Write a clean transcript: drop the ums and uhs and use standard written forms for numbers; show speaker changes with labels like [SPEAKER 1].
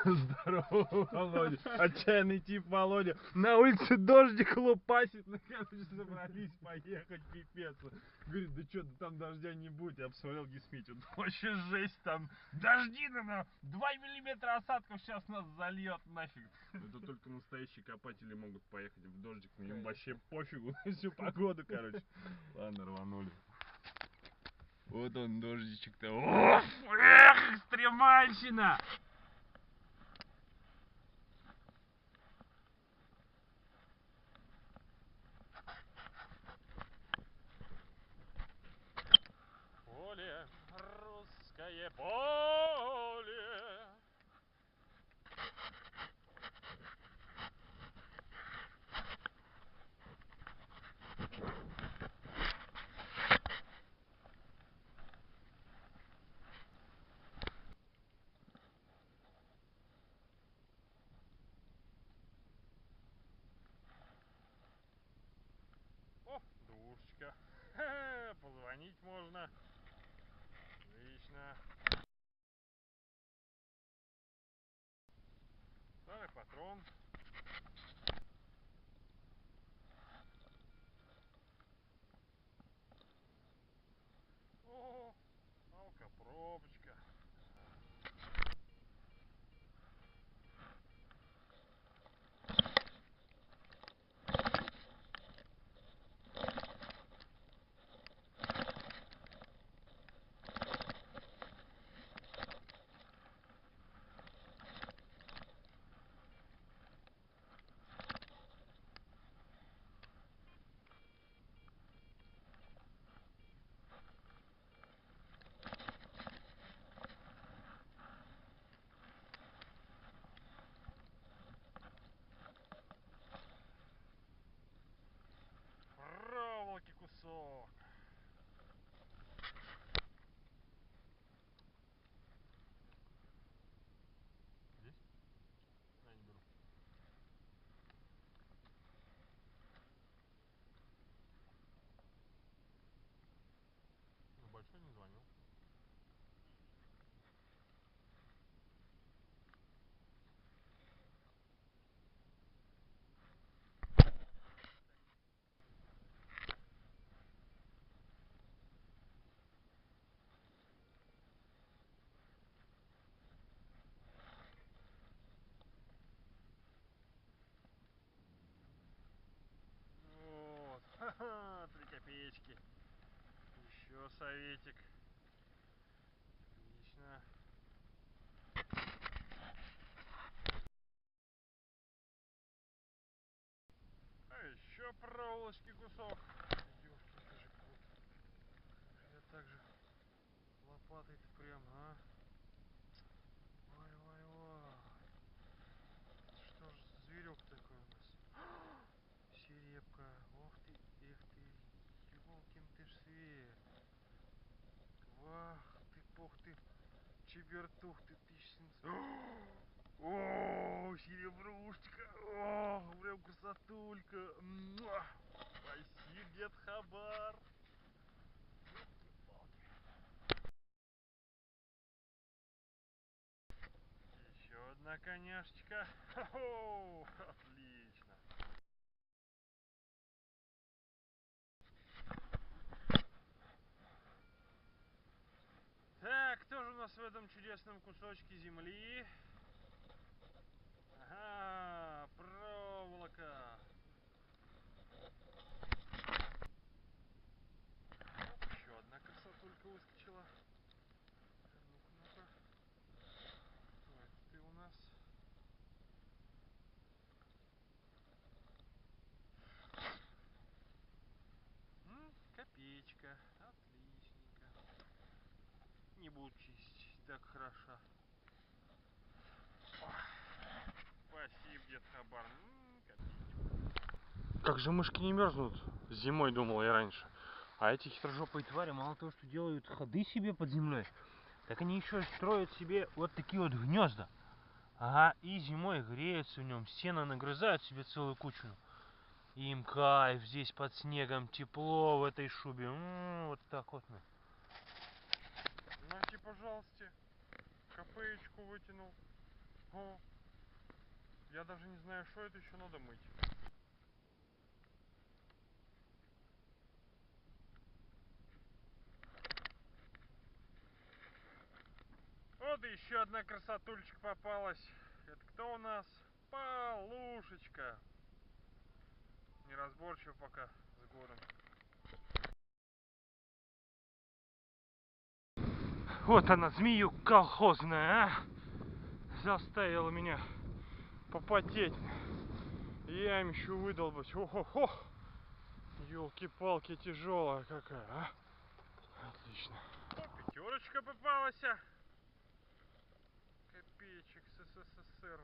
[SPEAKER 1] Здорово, Володя. Отчаянный тип Володя. На улице дождик лупасит. Ну, короче, собрались поехать, пипец. Говорит, да что, да там дождя не будет. Я посмотрел Гисметью. Вообще жесть там. Дожди, на 2 миллиметра осадков сейчас нас зальет нафиг. Это только настоящие копатели могут поехать в дождик. Им вообще пофигу на всю погоду, короче. Ладно, рванули. Вот он, дождичек-то. Ох, эх, экстремальщина!
[SPEAKER 2] Поле, русское поле. О, душечка. Позвонить можно. Отлично. Старый патрон. О, алкопробочка. Проволоки кусок. Здесь? Я не беру. Ну, большой не звонил. Вот. Ха-ха, 3 копеечки. Еще советик. Отлично. А еще проволочки кусок. Ёшкин даже кот. Я также лопатой-то прям, а? Ой-ой-ой. Что ж за зверек такой у нас? Серебка. Ох ты, эх ты. Ёлкин ты ж свет. Вах ты, пух ты. Чебертух ты, 1700. О, серебрушечка. О, прям красотулька. Муа. Спасибо, дед Хабар. Еще одна коняшечка. Хо-хо, отлично. Так, кто же у нас в этом чудесном кусочке земли? Ага, проволока. Оп, еще одна красотулька выскочила. Ну-ка, ну-ка. Кто это ты у нас? Копеечка. Отличненько. Не буду чистить. Так хороша. Спасибо, дед Хабар. Как же мышки не мерзнут? Зимой думал я раньше. А эти хитрожопые твари мало того, что делают ходы себе под землей, так они еще строят себе вот такие вот гнезда. Ага, и зимой греются в нем, сено нагрызают себе целую кучу. И им кайф здесь под снегом, тепло в этой шубе. Вот так вот. Нате, пожалуйста, копеечку вытянул.
[SPEAKER 1] О, я даже не знаю, что это еще надо мыть. Вот и еще одна красотульчика попалась. Это кто у нас? Полушечка. Неразборчиво пока с годом.
[SPEAKER 2] Вот она, змею колхозная, а? Заставила меня попотеть. Ямищу выдолбать. Охо-хо. Ёлки-палки, тяжелая какая, а? Отлично.
[SPEAKER 1] О, пятерочка попалась. Копеечек с СССР.